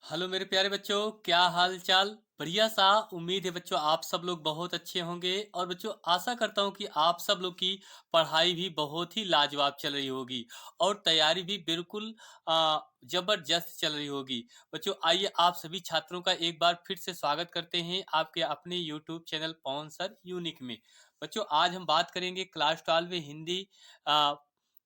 Hello मेरे प्यारे बच्चों, क्या हाल चाल। बढ़िया सा। उम्मीद है बच्चों आप सब लोग बहुत अच्छे होंगे। और बच्चों आशा करता हूँ कि आप सब लोग की पढ़ाई भी बहुत ही लाजवाब चल रही होगी और तैयारी भी बिल्कुल जबरदस्त चल रही होगी। बच्चों आइए आप सभी छात्रों का एक बार फिर से स्वागत करते हैं आपके अपने यूट्यूब चैनल पवन सर यूनिक में। बच्चों आज हम बात करेंगे क्लास 12 हिंदी आ,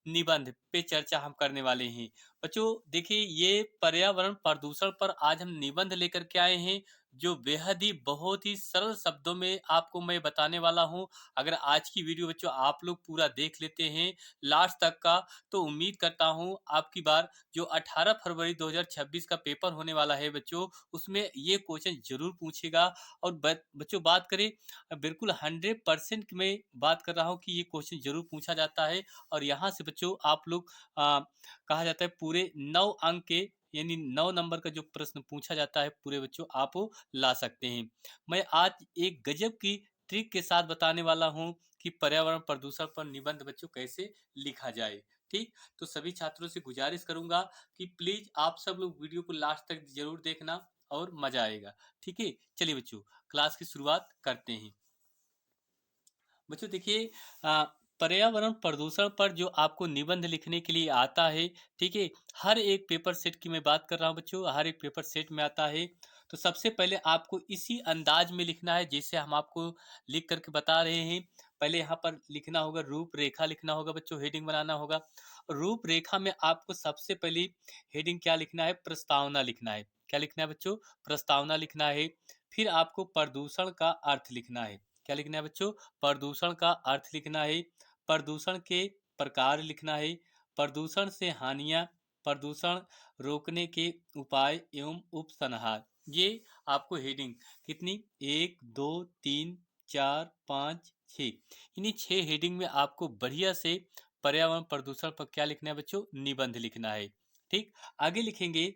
निबंध पे चर्चा हम करने वाले हैं। बच्चों देखिए, ये पर्यावरण प्रदूषण पर आज हम निबंध लेकर के आए हैं जो बेहद ही बहुत ही सरल शब्दों में आपको मैं बताने वाला हूं। अगर आज की वीडियो बच्चों आप लोग पूरा देख लेते हैं लास्ट तक का, तो उम्मीद करता हूं आपकी बार जो 18 फरवरी 2026 का पेपर होने वाला है बच्चों, उसमें ये क्वेश्चन जरूर पूछेगा। और बच्चों बात करें, बिल्कुल 100% में बात कर रहा हूँ कि ये क्वेश्चन जरूर पूछा जाता है। और यहाँ से बच्चों आप लोग कहा जाता है पूरे 9 अंक के, यानी 9 नंबर का जो प्रश्न पूछा जाता है पूरे बच्चों आप वो ला सकते हैं। मैं आज एक गजब की ट्रिक के साथ बताने वाला हूं कि पर्यावरण प्रदूषण पर निबंध बच्चों कैसे लिखा जाए। ठीक, तो सभी छात्रों से गुजारिश करूंगा कि प्लीज आप सब लोग वीडियो को लास्ट तक जरूर देखना और मजा आएगा। ठीक है, चलिए बच्चों क्लास की शुरुआत करते हैं। बच्चों देखिए, पर्यावरण प्रदूषण पर जो आपको निबंध लिखने के लिए आता है, ठीक है, हर एक पेपर सेट की मैं बात कर रहा हूँ बच्चों, हर एक पेपर सेट में आता है। तो सबसे पहले आपको इसी अंदाज में लिखना है जैसे हम आपको लिख करके बता रहे हैं। पहले यहाँ पर लिखना होगा, रूपरेखा लिखना होगा बच्चों, हेडिंग बनाना होगा। रूपरेखा में आपको सबसे पहले हेडिंग क्या लिखना है, प्रस्तावना लिखना है। क्या लिखना है बच्चों, प्रस्तावना लिखना है। फिर आपको प्रदूषण का अर्थ लिखना है। क्या लिखना है बच्चों, प्रदूषण का अर्थ लिखना है। प्रदूषण के प्रकार लिखना है। प्रदूषण से हानियां, प्रदूषण रोकने के उपाय एवं उपसंहार। ये आपको हेडिंग कितनी, 1 2 3 4 5 6, इन्हीं 6 हेडिंग में आपको बढ़िया से पर्यावरण प्रदूषण पर क्या लिखना है बच्चों, निबंध लिखना है। ठीक, आगे लिखेंगे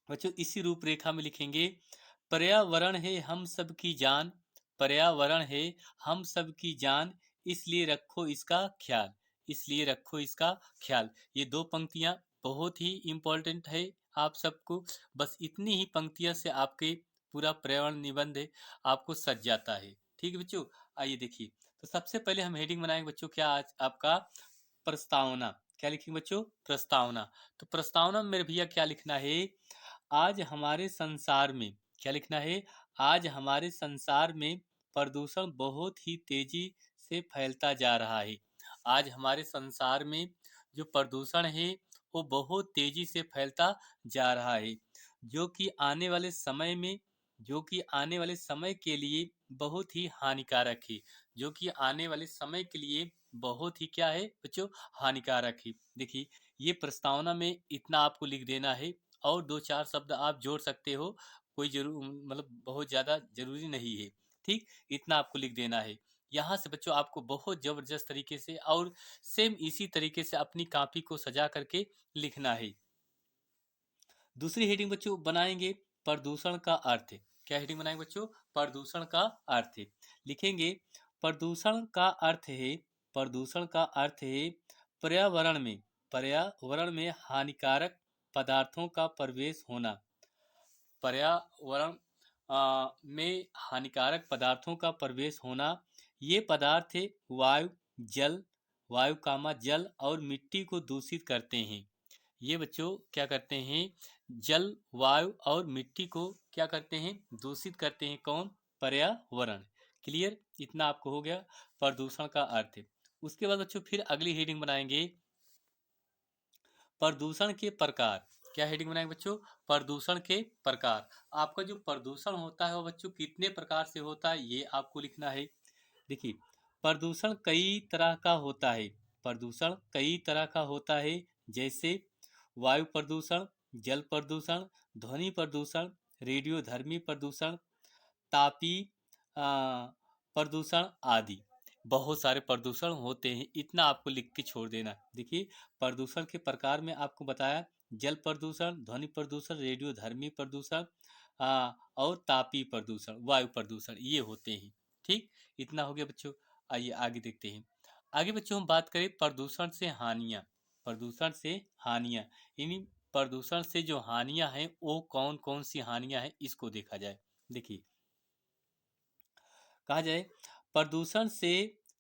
बच्चों, इसी रूपरेखा में लिखेंगे, पर्यावरण है हम सब की जान, पर्यावरण है हम सब की जान, इसलिए रखो इसका ख्याल, इसलिए रखो इसका ख्याल। ये 2 पंक्तियां बहुत ही इंपॉर्टेंट है आप सबको। बस इतनी ही पंक्तियों से आपके पूरा पर्यावरण निबंध है आपको सज जाता है। ठीक है बच्चों, आइए देखिए। तो सबसे पहले हम हेडिंग बनाएंगे बच्चों, क्या आज आपका प्रस्तावना। क्या लिखेंगे बच्चों, प्रस्तावना। तो प्रस्तावना में मेरे भैया क्या लिखना है, आज हमारे संसार में, क्या लिखना है, आज हमारे संसार में प्रदूषण बहुत ही तेजी से फैलता जा रहा है। आज हमारे संसार में जो प्रदूषण है वो बहुत तेजी से फैलता जा रहा है, जो कि आने वाले समय में, जो कि आने वाले समय के लिए बहुत ही हानिकारक है, जो कि आने वाले समय के लिए बहुत ही क्या है बच्चों, हानिकारक है। देखिए, ये प्रस्तावना में इतना आपको लिख देना है और 2 4 शब्द आप जोड़ सकते हो, कोई जरूर मतलब बहुत ज़्यादा जरूरी नहीं है। ठीक, इतना आपको लिख देना है। यहाँ से बच्चों आपको बहुत ज़बरदस्त तरीके से और सेम इसी तरीके से अपनी कॉपी को सजा करके लिखना है। दूसरी हेडिंग बच्चों बनाएंगे, प्रदूषण का अर्थ। क्या हेडिंग बनाएंगे बच्चों, प्रदूषण का अर्थ। लिखेंगे, प्रदूषण का अर्थ है, प्रदूषण का अर्थ है पर्यावरण में, पर्यावरण में हानिकारक पदार्थों का प्रवेश होना। पर्यावरण में हानिकारक पदार्थों का प्रवेश होना। ये पदार्थ वायु, जल, वायु कामा जल और मिट्टी को दूषित करते हैं। ये बच्चों क्या करते हैं, जल, वायु और मिट्टी को क्या करते हैं, दूषित करते हैं। कौन, पर्यावरण। क्लियर, इतना आपको हो गया प्रदूषण का अर्थ। उसके बाद बच्चों फिर अगली हेडिंग बनाएंगे, प्रदूषण के प्रकार। क्या हेडिंग बनाएंगे बच्चों, प्रदूषण के प्रकार। आपका जो प्रदूषण होता है वो बच्चों कितने प्रकार से होता है ये आपको लिखना है। देखिए, प्रदूषण कई तरह का होता है, प्रदूषण कई तरह का होता है, जैसे वायु प्रदूषण, जल प्रदूषण, ध्वनि प्रदूषण, रेडियोधर्मी प्रदूषण, तापी प्रदूषण आदि। बहुत सारे प्रदूषण होते हैं, इतना आपको लिख के छोड़ देना। देखिए, प्रदूषण के प्रकार में आपको बताया, जल प्रदूषण, ध्वनि प्रदूषण, रेडियोधर्मी प्रदूषण और तापी प्रदूषण, वायु प्रदूषण, ये होते हैं। ठीक, इतना हो गया बच्चों। आइए आगे देखते हैं। आगे बच्चों हम बात करें प्रदूषण से हानियां, प्रदूषण से हानियां, यानी प्रदूषण से जो हानियां हैं वो कौन कौन सी हानियां हैं इसको देखा जाए। देखिए, कहा जाए प्रदूषण से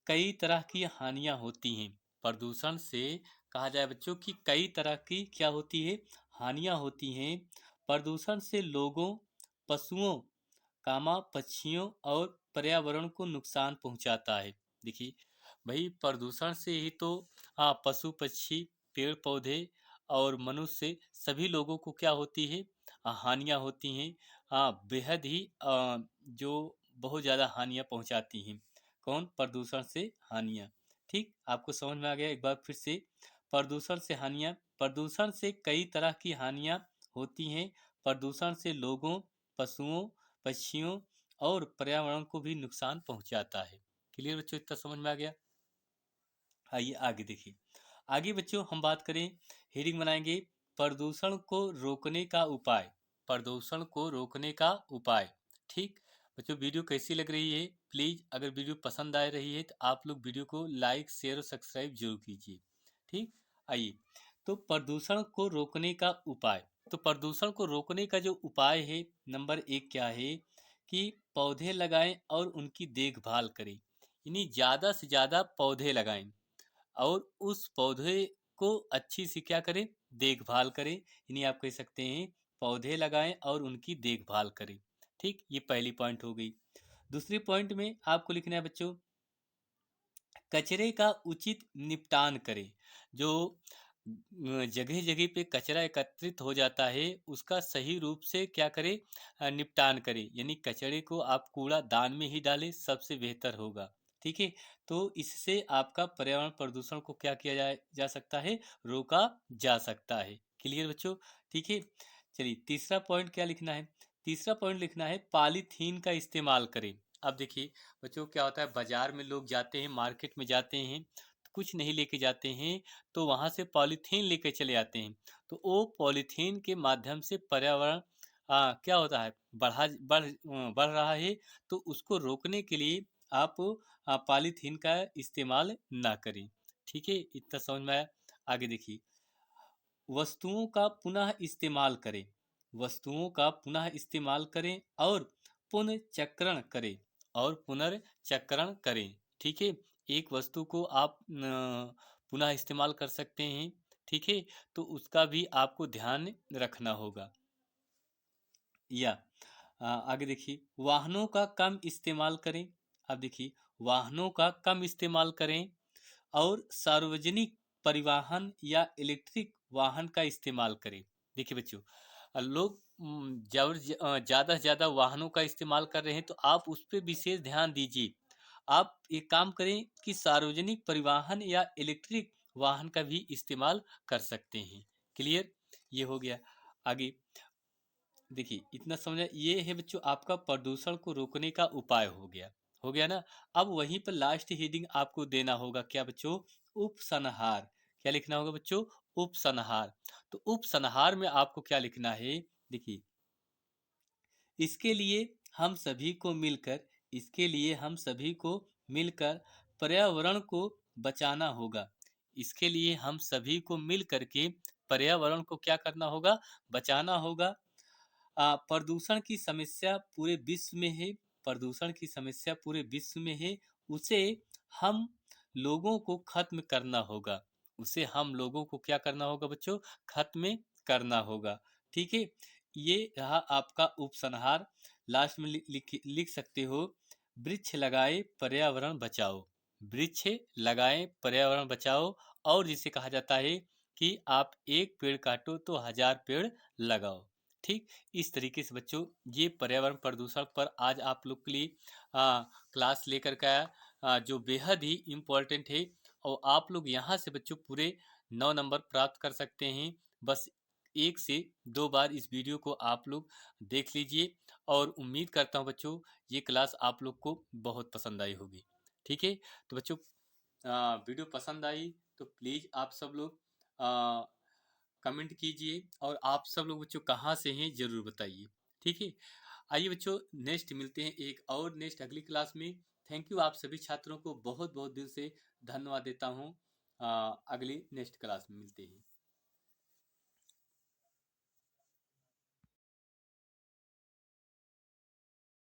कई तरह की हानियां होती हैं। प्रदूषण से कहा जाए बच्चों की कई तरह की क्या होती है, हानियां होती हैं। प्रदूषण से लोगों, पशुओं, कामा पक्षियों और पर्यावरण को नुकसान पहुंचाता है। देखिए भाई, प्रदूषण से ही तो पशु पक्षी, पेड़ पौधे और मनुष्य सभी लोगों को क्या होती है, हानियां होती हैं। बेहद ही जो बहुत ज़्यादा हानियां पहुंचाती हैं। कौन? प्रदूषण से हानियां। ठीक, आपको समझ में आ गया एक बार फिर से। प्रदूषण से हानियां, प्रदूषण से कई तरह की हानियां होती हैं। प्रदूषण से लोगों, पशुओं, पक्षियों और पर्यावरण को भी नुकसान पहुंचाता है। क्लियर बच्चों, इतना समझ में आ गया? आइए आगे देखिए। आगे बच्चों हम बात करें, हेडिंग बनाएंगे प्रदूषण को रोकने का उपाय। प्रदूषण को रोकने का उपाय। ठीक बच्चों, वीडियो कैसी लग रही है? प्लीज अगर वीडियो पसंद आ रही है तो आप लोग वीडियो को लाइक, शेयर और सब्सक्राइब जरूर कीजिए। ठीक, आइए। तो प्रदूषण को रोकने का उपाय। तो प्रदूषण को रोकने का जो उपाय है, नंबर 1 क्या है कि पौधे लगाएं और उनकी देखभाल करें। यानी ज़्यादा से ज़्यादा पौधे लगाएं और उस पौधे को अच्छी सी क्या करें, देखभाल करें। यानी आप कह सकते हैं पौधे लगाएं और उनकी देखभाल करें। ठीक, ये पहली पॉइंट हो गई। दूसरी पॉइंट में आपको लिखना है बच्चों, कचरे का उचित निपटान करें। जो जगह जगह पे कचरा एकत्रित हो जाता है उसका सही रूप से क्या करें, निपटान करें। यानी कचरे को आप कूड़ा दान में ही डालें, सबसे बेहतर होगा। ठीक है, तो इससे आपका पर्यावरण प्रदूषण को क्या किया जा सकता है, रोका जा सकता है। क्लियर बच्चों? ठीक है, चलिए तीसरा पॉइंट क्या लिखना है। तीसरा पॉइंट लिखना है पॉलीथीन का इस्तेमाल करें। अब देखिए बच्चों, क्या होता है, बाजार में लोग जाते हैं, मार्केट में जाते हैं, कुछ नहीं लेके जाते हैं तो वहां से पॉलीथीन लेके चले आते हैं। तो वो पॉलीथीन के माध्यम से पर्यावरण क्या होता है, बढ़ रहा है। तो उसको रोकने के लिए आप पॉलीथीन का इस्तेमाल ना करें। ठीक है, इतना समझ में आया? आगे देखिए, वस्तुओं का पुनः इस्तेमाल करें। वस्तुओं का पुनः इस्तेमाल करें और पुनर्चक्रण करें, और पुनर्चक्रण करें। ठीक है, एक वस्तु को आप पुनः इस्तेमाल कर सकते हैं। ठीक है, तो उसका भी आपको ध्यान रखना होगा। या आगे देखिए, वाहनों का कम इस्तेमाल करें। अब देखिए, वाहनों का कम इस्तेमाल करें और सार्वजनिक परिवहन या इलेक्ट्रिक वाहन का इस्तेमाल करें। देखिए बच्चों, लोग ज़्यादा से ज़्यादा वाहनों का इस्तेमाल कर रहे हैं तो आप उस पर विशेष ध्यान दीजिए। आप एक काम करें कि सार्वजनिक परिवहन या इलेक्ट्रिक वाहन का भी इस्तेमाल कर सकते हैं। क्लियर? ये हो गया। आगे देखिए, इतना समझा, ये है बच्चों आपका प्रदूषण को रोकने का उपाय हो गया ना। अब वहीं पर लास्ट हेडिंग आपको देना होगा क्या बच्चों, उपसंहार। क्या लिखना होगा बच्चों, उपसंहार। तो उपसंहार में आपको क्या लिखना है, देखिए, इसके लिए हम सभी को मिलकर, इसके लिए हम सभी को मिलकर पर्यावरण को बचाना होगा। इसके लिए हम सभी को मिल करके पर्यावरण को क्या करना होगा, बचाना होगा। प्रदूषण की समस्या पूरे विश्व में है। प्रदूषण की समस्या पूरे विश्व में है। उसे हम लोगों को खत्म करना होगा। उसे हम लोगों को क्या करना होगा बच्चों, खत्म करना होगा। ठीक है, ये रहा आपका उपसंहार। लास्ट में लिख सकते हो, वृक्ष लगाए पर्यावरण बचाओ। वृक्ष लगाए पर्यावरण बचाओ। और जिसे कहा जाता है कि आप एक पेड़ काटो तो 1000 पेड़ लगाओ। ठीक, इस तरीके से बच्चों ये पर्यावरण प्रदूषण पर आज आप लोग के लिए क्लास लेकर के आया, जो बेहद ही इम्पोर्टेंट है। और आप लोग यहाँ से बच्चों पूरे 9 नंबर प्राप्त कर सकते हैं। बस 1 से 2 बार इस वीडियो को आप लोग देख लीजिए और उम्मीद करता हूँ बच्चों ये क्लास आप लोग को बहुत पसंद आई होगी। ठीक है, तो बच्चों वीडियो पसंद आई तो प्लीज़ आप सब लोग कमेंट कीजिए और आप सब लोग बच्चों कहाँ से हैं ज़रूर बताइए। ठीक है, आइए बच्चों नेक्स्ट मिलते हैं एक और नेक्स्ट अगली क्लास में। थैंक यू, आप सभी छात्रों को बहुत बहुत दिल से धन्यवाद देता हूँ। अगली नेक्स्ट क्लास में मिलते हैं।